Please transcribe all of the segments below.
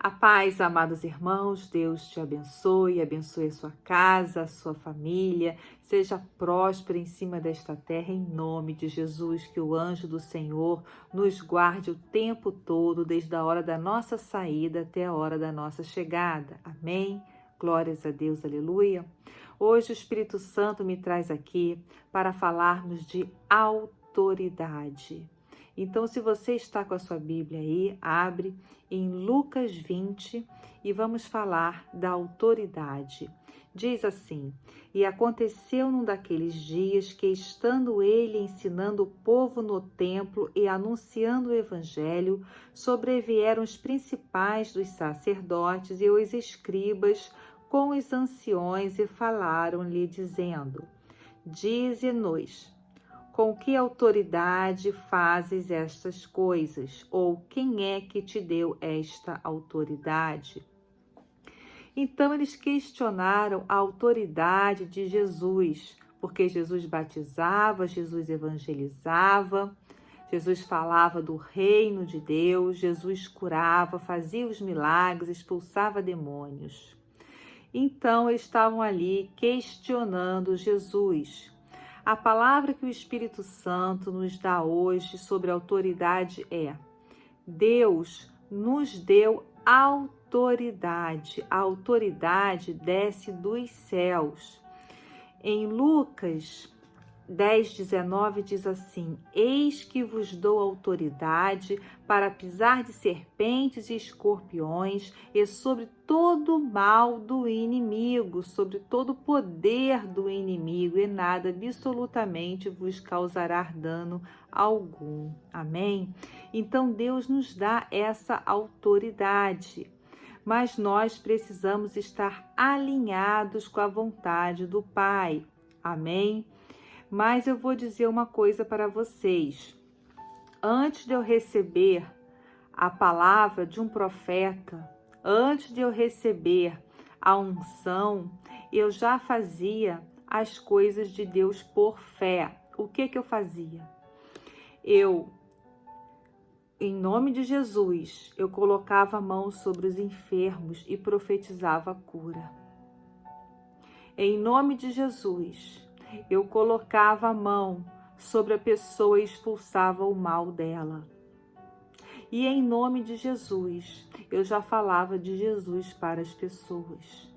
A paz, amados irmãos, Deus te abençoe, abençoe a sua casa, a sua família, seja próspera em cima desta terra, em nome de Jesus, que o anjo do Senhor nos guarde o tempo todo, desde a hora da nossa saída até a hora da nossa chegada. Amém? Glórias a Deus, aleluia. Hoje o Espírito Santo me traz aqui para falarmos de autoridade. Então, se você está com a sua Bíblia aí, abre em Lucas 20 e vamos falar da autoridade. Diz assim: E aconteceu num daqueles dias que, estando ele ensinando o povo no templo e anunciando o evangelho, sobrevieram os principais dos sacerdotes e os escribas com os anciões e falaram-lhe, dizendo: Dize-nos, com que autoridade fazes estas coisas? Ou quem é que te deu esta autoridade? Então eles questionaram a autoridade de Jesus, porque Jesus batizava, Jesus evangelizava, Jesus falava do reino de Deus, Jesus curava, fazia os milagres, expulsava demônios. Então eles estavam ali questionando Jesus. A palavra que o Espírito Santo nos dá hoje sobre autoridade é: Deus nos deu autoridade. A autoridade desce dos céus. Em Lucas 10:19 diz assim: Eis que vos dou autoridade para pisar de serpentes e escorpiões e sobre todo o mal do inimigo, sobre todo o poder do inimigo, e nada absolutamente vos causará dano algum. Amém? Então Deus nos dá essa autoridade, mas nós precisamos estar alinhados com a vontade do Pai. Amém? Mas eu vou dizer uma coisa para vocês. Antes de eu receber a palavra de um profeta, antes de eu receber a unção, eu já fazia as coisas de Deus por fé. O que eu fazia? Eu, em nome de Jesus, eu colocava a mão sobre os enfermos e profetizava a cura. Em nome de Jesus, eu colocava a mão sobre a pessoa e expulsava o mal dela. E em nome de Jesus, eu já falava de Jesus para as pessoas.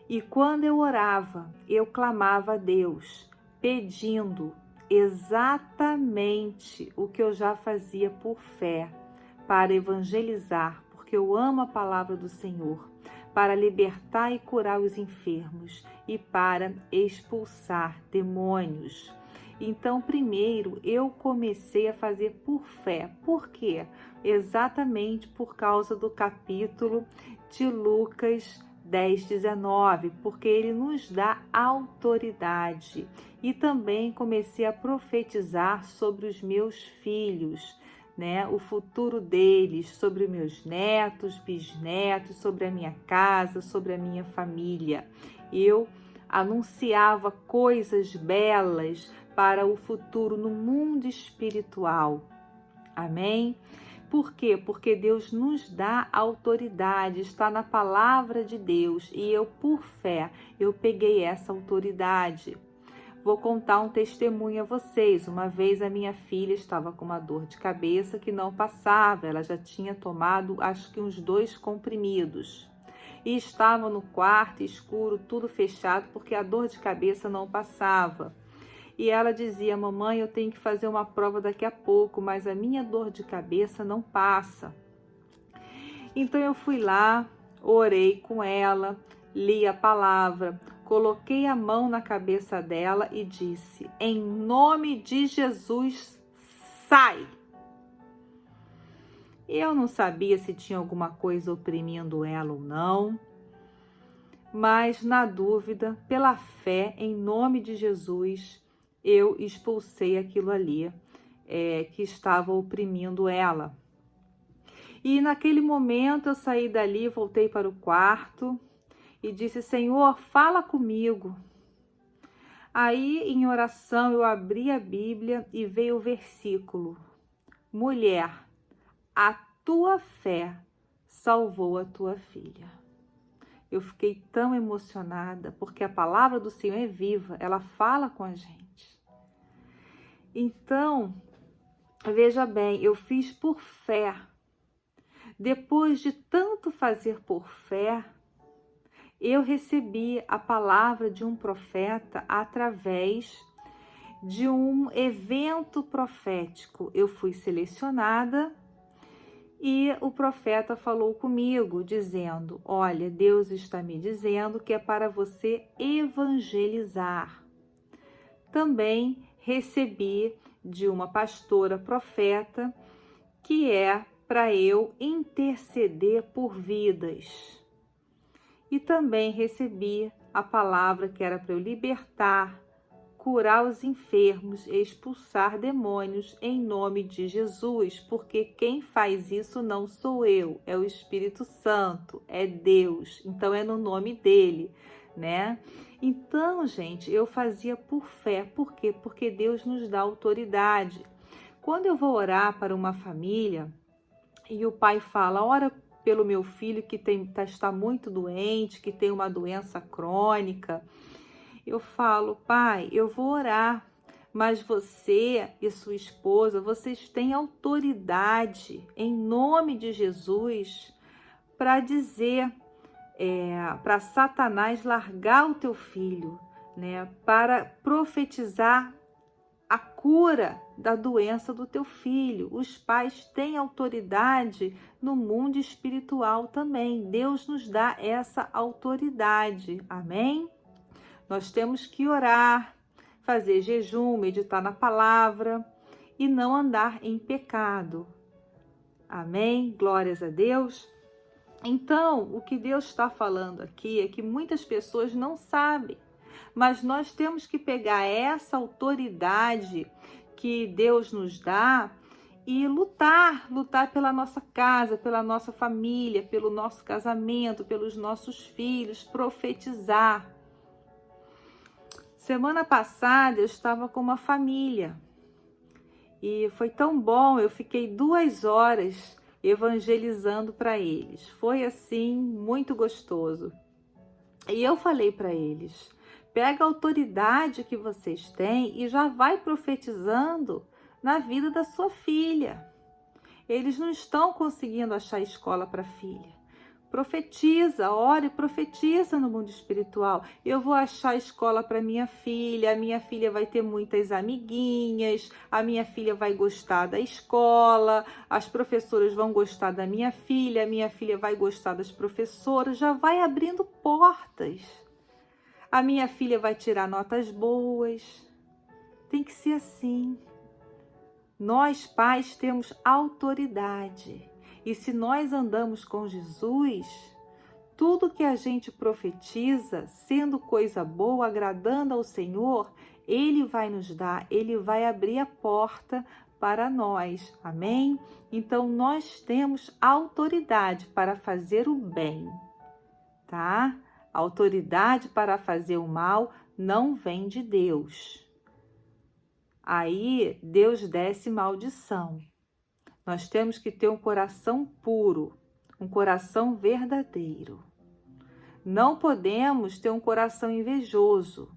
E quando eu orava, eu clamava a Deus, pedindo exatamente o que eu já fazia por fé, para evangelizar, porque eu amo a palavra do Senhor, para libertar e curar os enfermos e para expulsar demônios. Então, primeiro, eu comecei a fazer por fé. Por quê? Exatamente por causa do capítulo de Lucas 10:19, porque ele nos dá autoridade. E também comecei a profetizar sobre os meus filhos, o futuro deles, sobre meus netos, bisnetos, sobre a minha casa, sobre a minha família. Eu anunciava coisas belas para o futuro no mundo espiritual. Amém? Por quê? Porque Deus nos dá autoridade, está na palavra de Deus, e eu, por fé, eu peguei essa autoridade. Vou contar um testemunho a vocês. Uma vez a minha filha estava com uma dor de cabeça que não passava. Ela já tinha tomado, acho que uns 2 comprimidos. E estava no quarto escuro, tudo fechado, porque a dor de cabeça não passava. E ela dizia: mamãe, eu tenho que fazer uma prova daqui a pouco, mas a minha dor de cabeça não passa. Então eu fui lá, orei com ela, li a palavra, coloquei a mão na cabeça dela e disse: em nome de Jesus, sai! Eu não sabia se tinha alguma coisa oprimindo ela ou não, mas na dúvida, pela fé, em nome de Jesus, eu expulsei aquilo ali que estava oprimindo ela. E naquele momento eu saí dali, voltei para o quarto e disse: Senhor, fala comigo. Aí, em oração, eu abri a Bíblia e veio o versículo: mulher, a tua fé salvou a tua filha. Eu fiquei tão emocionada, porque a palavra do Senhor é viva, ela fala com a gente. Então, veja bem, eu fiz por fé. Depois de tanto fazer por fé, eu recebi a palavra de um profeta através de um evento profético. Eu fui selecionada e o profeta falou comigo, dizendo: olha, Deus está me dizendo que é para você evangelizar. Também recebi de uma pastora profeta que é para eu interceder por vidas. E também recebi a palavra que era para eu libertar, curar os enfermos e expulsar demônios em nome de Jesus, porque quem faz isso não sou eu, é o Espírito Santo, é Deus, então é no nome dele, né? Então, gente, eu fazia por fé, por quê? Porque Deus nos dá autoridade. Quando eu vou orar para uma família e o pai fala, ora pelo meu filho que está muito doente, que tem uma doença crônica, eu falo, pai, eu vou orar, mas você e sua esposa, vocês têm autoridade em nome de Jesus para dizer para Satanás largar o teu filho, né? Para profetizar a cura da doença do teu filho. Os pais têm autoridade no mundo espiritual também. Deus nos dá essa autoridade. Amém? Nós temos que orar, fazer jejum, meditar na palavra e não andar em pecado. Amém? Glórias a Deus. Então, o que Deus está falando aqui é que muitas pessoas não sabem, mas nós temos que pegar essa autoridade que Deus nos dá e lutar pela nossa casa, pela nossa família, pelo nosso casamento, pelos nossos filhos, profetizar. Semana passada eu estava com uma família e foi tão bom, eu fiquei 2 horas evangelizando para eles. Foi assim, muito gostoso. E eu falei para eles, pega a autoridade que vocês têm e já vai profetizando na vida da sua filha. Eles não estão conseguindo achar escola para filha. Profetiza, ora e profetiza no mundo espiritual. Eu vou achar escola para minha filha, a minha filha vai ter muitas amiguinhas, a minha filha vai gostar da escola, as professoras vão gostar da minha filha, a minha filha vai gostar das professoras, já vai abrindo portas. A minha filha vai tirar notas boas. Tem que ser assim. Nós, pais, temos autoridade. E se nós andamos com Jesus, tudo que a gente profetiza, sendo coisa boa, agradando ao Senhor, Ele vai nos dar, Ele vai abrir a porta para nós. Amém? Então, nós temos autoridade para fazer o bem, tá? A autoridade para fazer o mal não vem de Deus. Aí, Deus desce maldição. Nós temos que ter um coração puro, um coração verdadeiro. Não podemos ter um coração invejoso.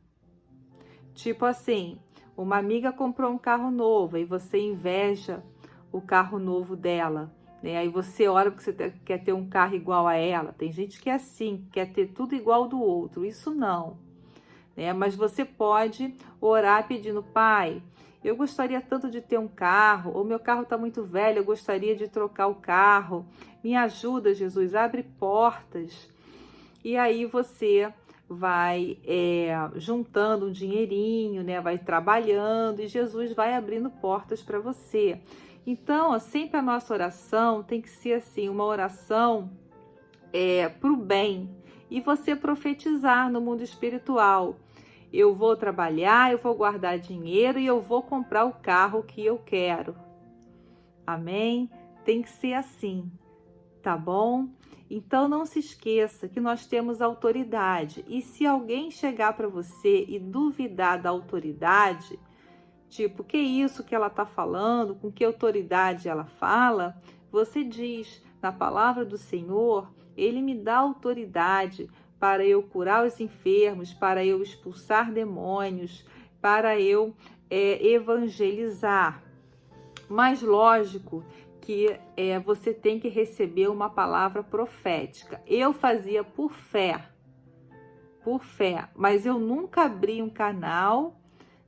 Tipo assim, uma amiga comprou um carro novo e você inveja o carro novo dela, né? Aí você ora porque você quer ter um carro igual a ela. Tem gente que é assim, quer ter tudo igual do outro. Isso não, né? Mas você pode orar pedindo, pai, eu gostaria tanto de ter um carro, ou meu carro está muito velho, eu gostaria de trocar o carro. Me ajuda, Jesus, abre portas. E aí você vai juntando um dinheirinho, né? Vai trabalhando e Jesus vai abrindo portas para você. Então, sempre a nossa oração tem que ser assim, uma oração para o bem. E você profetizar no mundo espiritual. Eu vou trabalhar, eu vou guardar dinheiro e eu vou comprar o carro que eu quero. Amém? Tem que ser assim, tá bom? Então não se esqueça que nós temos autoridade. E se alguém chegar para você e duvidar da autoridade, tipo, que isso que ela está falando, com que autoridade ela fala, você diz, na palavra do Senhor, Ele me dá autoridade para eu curar os enfermos, para eu expulsar demônios, para eu evangelizar. Mas lógico que você tem que receber uma palavra profética. Eu fazia por fé, mas eu nunca abri um canal,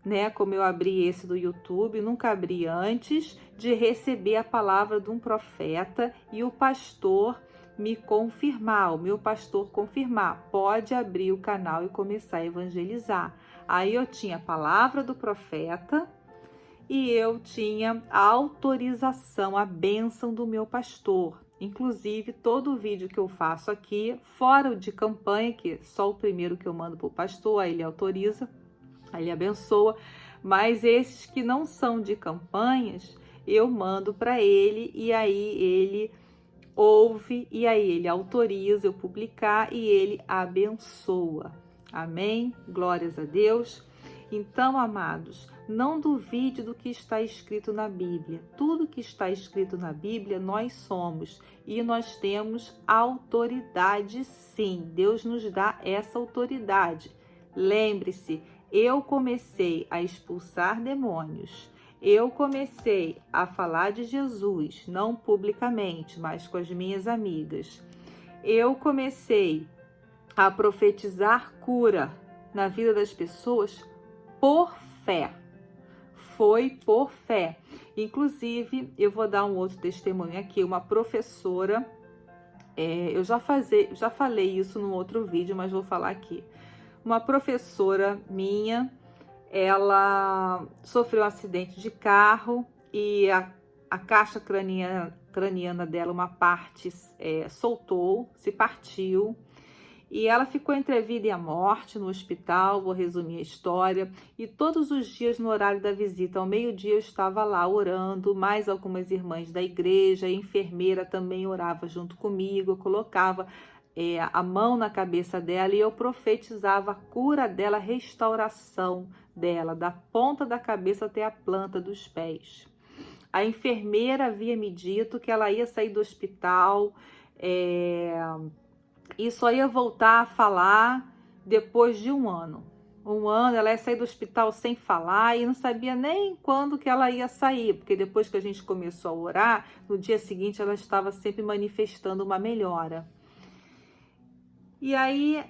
né, como eu abri esse do YouTube, nunca abri antes de receber a palavra de um profeta e o pastor me confirmar, o meu pastor confirmar, pode abrir o canal e começar a evangelizar. Aí eu tinha a palavra do profeta e eu tinha a autorização, a bênção do meu pastor. Inclusive, todo o vídeo que eu faço aqui, fora o de campanha, que só o primeiro que eu mando para o pastor, aí ele autoriza, aí ele abençoa, mas esses que não são de campanhas, eu mando para ele e aí ele ouve e aí ele autoriza eu publicar e ele abençoa. Amém? Glórias a Deus. Então, amados, não duvide do que está escrito na Bíblia. Tudo que está escrito na Bíblia, nós somos e nós temos autoridade, sim. Deus nos dá essa autoridade. Lembre-se, eu comecei a expulsar demônios. Eu comecei a falar de Jesus, não publicamente, mas com as minhas amigas. Eu comecei a profetizar cura na vida das pessoas por fé. Foi por fé. Inclusive, eu vou dar um outro testemunho aqui. Uma professora, eu já falei isso num outro vídeo, mas vou falar aqui. Uma professora minha, ela sofreu um acidente de carro e a caixa craniana dela, uma parte soltou, se partiu. E ela ficou entre a vida e a morte no hospital, vou resumir a história. E todos os dias, no horário da visita, ao meio-dia, eu estava lá orando, mais algumas irmãs da igreja, a enfermeira também orava junto comigo, eu colocava a mão na cabeça dela e eu profetizava a cura dela, a restauração dela, da ponta da cabeça até a planta dos pés. A enfermeira havia me dito que ela ia sair do hospital, e só ia voltar a falar depois de um ano. Um ano, ela ia sair do hospital sem falar e não sabia nem quando que ela ia sair, porque depois que a gente começou a orar, no dia seguinte ela estava sempre manifestando uma melhora. E aí,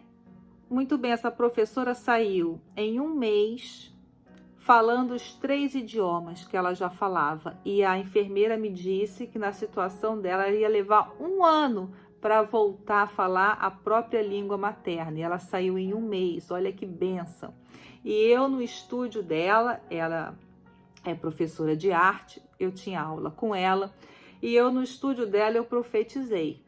muito bem, essa professora saiu em um mês falando os 3 idiomas que ela já falava. E a enfermeira me disse que na situação dela ia levar um ano para voltar a falar a própria língua materna. E ela saiu em um mês, olha que bênção. E eu no estúdio dela, ela é professora de arte, eu tinha aula com ela, e eu no estúdio dela eu profetizei.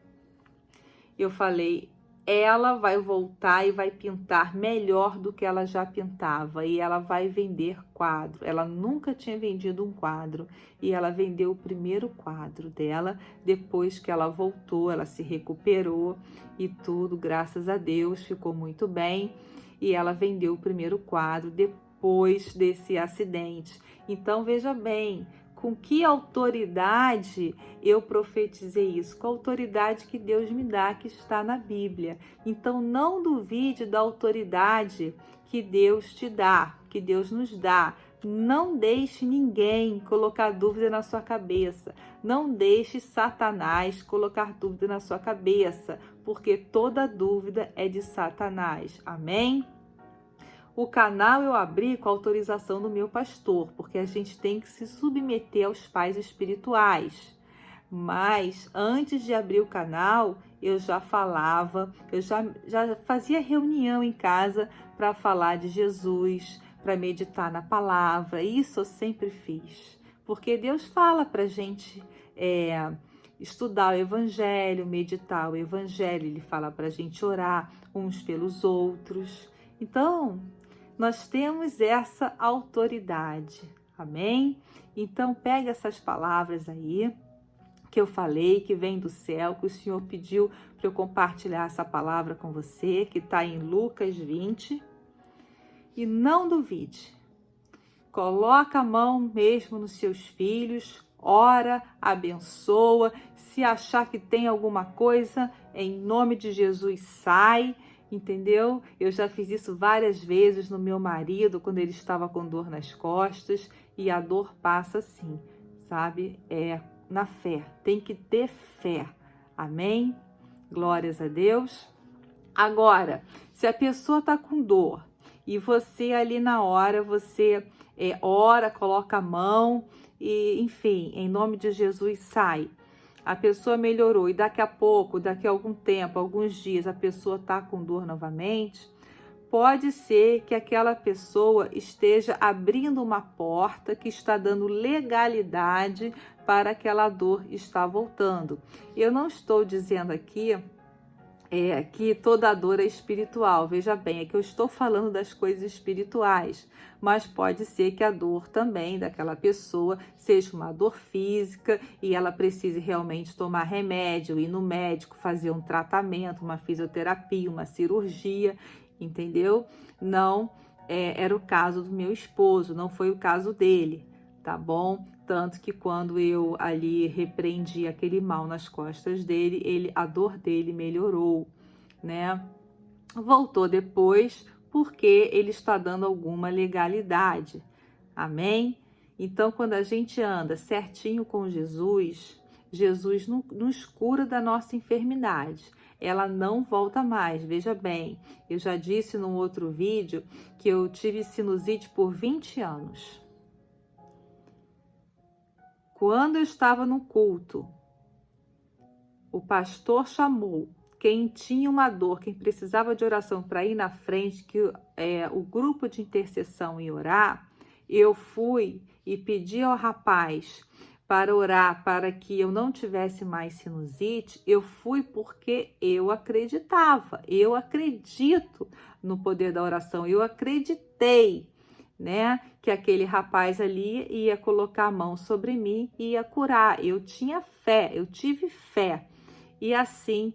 Eu falei, ela vai voltar e vai pintar melhor do que ela já pintava e ela vai vender quadro. Ela nunca tinha vendido um quadro e ela vendeu o primeiro quadro dela. Depois que ela voltou, ela se recuperou e tudo, graças a Deus, ficou muito bem e ela vendeu o primeiro quadro depois desse acidente. Então veja bem, com que autoridade eu profetizei isso? Com a autoridade que Deus me dá, que está na Bíblia. Então não duvide da autoridade que Deus te dá, que Deus nos dá. Não deixe ninguém colocar dúvida na sua cabeça. Não deixe Satanás colocar dúvida na sua cabeça, porque toda dúvida é de Satanás. Amém? O canal eu abri com a autorização do meu pastor, porque a gente tem que se submeter aos pais espirituais. Mas antes de abrir o canal, eu já falava, eu já fazia reunião em casa para falar de Jesus, para meditar na palavra. Isso eu sempre fiz, porque Deus fala para a gente estudar o Evangelho, meditar o Evangelho. Ele fala para a gente orar uns pelos outros. Então, nós temos essa autoridade, amém? Então, pega essas palavras aí que eu falei, que vem do céu, que o Senhor pediu para eu compartilhar essa palavra com você, que está em Lucas 20, e não duvide. Coloca a mão mesmo nos seus filhos, ora, abençoa. Se achar que tem alguma coisa, em nome de Jesus, sai, entendeu? Eu já fiz isso várias vezes no meu marido, quando ele estava com dor nas costas, e a dor passa sim, sabe? Na fé, tem que ter fé, amém? Glórias a Deus. Agora, se a pessoa está com dor e você ali na hora, você ora, coloca a mão e, enfim, em nome de Jesus, sai. A pessoa melhorou e daqui a pouco, daqui a algum tempo, alguns dias, a pessoa está com dor novamente, pode ser que aquela pessoa esteja abrindo uma porta que está dando legalidade para aquela dor estar voltando. Eu não estou dizendo aqui que toda dor é espiritual. Veja bem, é que eu estou falando das coisas espirituais, mas pode ser que a dor também daquela pessoa seja uma dor física e ela precise realmente tomar remédio, ir no médico, fazer um tratamento, uma fisioterapia, uma cirurgia, entendeu? Não era o caso do meu esposo, não foi o caso dele, tá bom? Tanto que quando eu ali repreendi aquele mal nas costas dele, a dor dele melhorou, né? Voltou depois porque ele está dando alguma legalidade, amém? Então, quando a gente anda certinho com Jesus, Jesus nos cura da nossa enfermidade. Ela não volta mais, veja bem. Eu já disse num outro vídeo que eu tive sinusite por 20 anos. Quando eu estava no culto, o pastor chamou quem tinha uma dor, quem precisava de oração para ir na frente, que o grupo de intercessão ia orar, eu fui e pedi ao rapaz para orar para que eu não tivesse mais sinusite. Eu fui porque eu acreditava, eu acredito no poder da oração, eu acreditei, né, que aquele rapaz ali ia colocar a mão sobre mim e ia curar. Eu tinha fé, eu tive fé. E assim,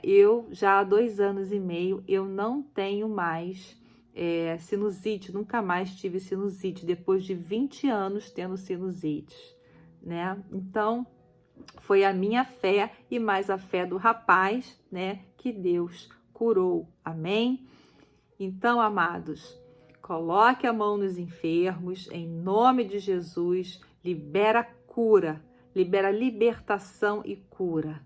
eu já há 2 anos e meio, eu não tenho mais sinusite, nunca mais tive sinusite, depois de 20 anos tendo sinusite, né? Então, foi a minha fé e mais a fé do rapaz, né, que Deus curou. Amém? Então, amados, coloque a mão nos enfermos, em nome de Jesus, libera cura, libera libertação e cura.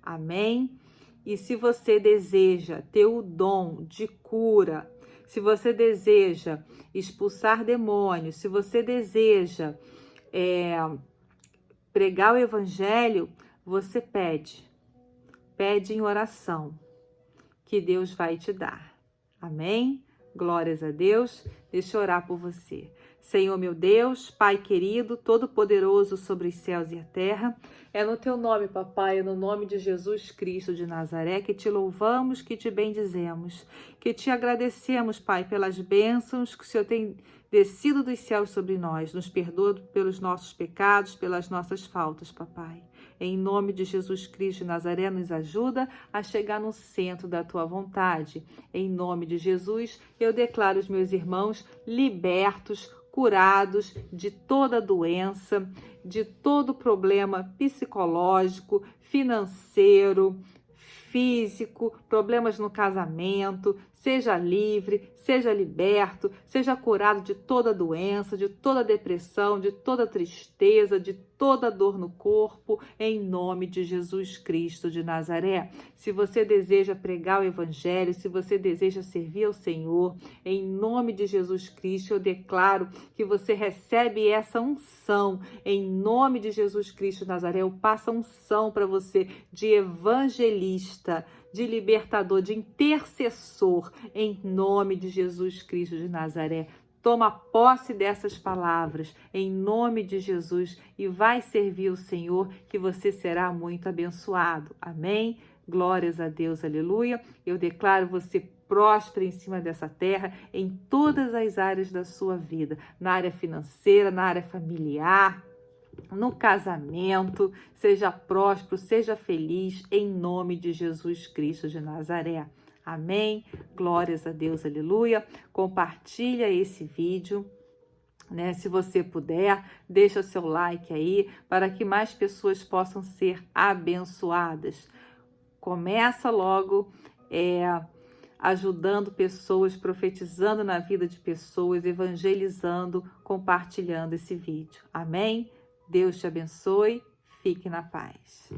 Amém? E se você deseja ter o dom de cura, se você deseja expulsar demônios, se você deseja pregar o evangelho, você pede em oração, que Deus vai te dar. Amém? Glórias a Deus. Deixa eu orar por você. Senhor meu Deus, Pai querido, todo-poderoso sobre os céus e a terra, é no teu nome, papai, é no nome de Jesus Cristo de Nazaré, que te louvamos, que te bendizemos, que te agradecemos, Pai, pelas bênçãos que o Senhor tem descido dos céus sobre nós. Nos perdoa pelos nossos pecados, pelas nossas faltas, papai. Em nome de Jesus Cristo de Nazaré, nos ajuda a chegar no centro da tua vontade. Em nome de Jesus, eu declaro os meus irmãos libertos, curados de toda doença, de todo problema psicológico, financeiro, físico, problemas no casamento. Seja livre, seja liberto, seja curado de toda doença, de toda depressão, de toda tristeza, de toda dor no corpo, em nome de Jesus Cristo de Nazaré. Se você deseja pregar o evangelho, se você deseja servir ao Senhor, em nome de Jesus Cristo, eu declaro que você recebe essa unção, em nome de Jesus Cristo de Nazaré. Eu passo a unção para você de evangelista, de libertador, de intercessor, em nome de Jesus Cristo de Nazaré. Toma posse dessas palavras, em nome de Jesus, e vai servir o Senhor, que você será muito abençoado. Amém? Glórias a Deus, aleluia. Eu declaro você próspero em cima dessa terra, em todas as áreas da sua vida, na área financeira, na área familiar, no casamento, seja próspero, seja feliz, em nome de Jesus Cristo de Nazaré. Amém? Glórias a Deus, aleluia. Compartilha esse vídeo né? Se você puder, deixa seu like aí para que mais pessoas possam ser abençoadas. Começa logo ajudando pessoas, profetizando na vida de pessoas, evangelizando, compartilhando esse vídeo. Amém? Deus te abençoe. Fique na paz.